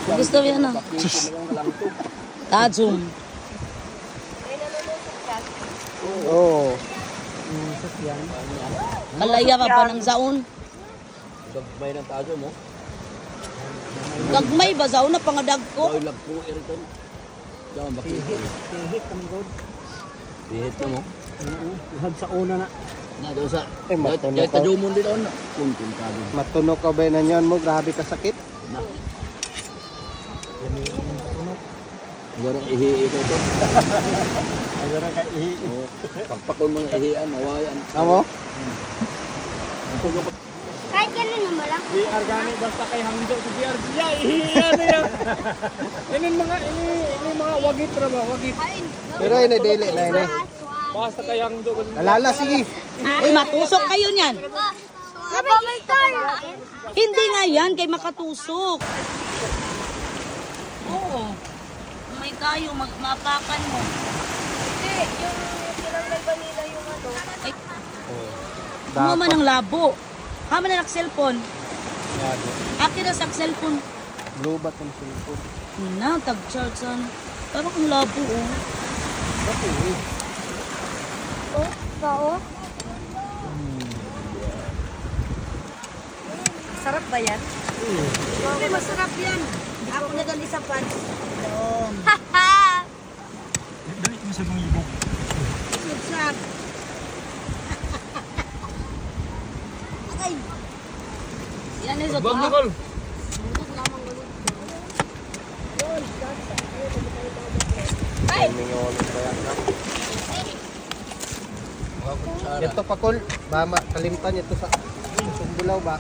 Gusto mo yan, ah. Tajum. Oo. Malaya pa pa ng zaon. Gagmay ng taso mo. Gagmay ba zaon na pangadag ko? Oy, love ko iriton. Diyan bakit? Hihit ang god. Bihit na mo. Lahag sa una na. Na doon sa. matunog Kahit ka. tajumon din on. Kuntin ka din. Matunog ka ba na yan mo? Grabe ka sakit. Na. Garang ihi ito to. Ayun ka ihi. Pagpakon mo ng ihian, nawayan. Amo? Kahit ganun naman lang. BR gani basta kay hangdo si BR siya ihiyan niya. Ini mga wagit ra ba? Wagit. Pero ini dili na ini. Basta kay hangdo. Alala sige. Uy, matusok kayo niyan. Napamalitan! Hindi nga yan, kay makatusok. Oo. May tayo, mapakan mo. Hindi, yung tinanggal ba nila yung ano? Ay, mo man ang labo. Hama na nag-cellphone. Akin na sa cellphone. Lubat ang cellphone. Na, tag-charge san. Parang ang labo, oh. Oh, bao? Sarap ba yan? Hindi, masarap yan. Ako na doon isa pa. Haha! Dali mo sa mga ibog. Sarap. Ay! Yan yung Bag zoto. Nicole. Ay! Ito pa kol. Bama kalimtan ito sa Sumbulaw ba?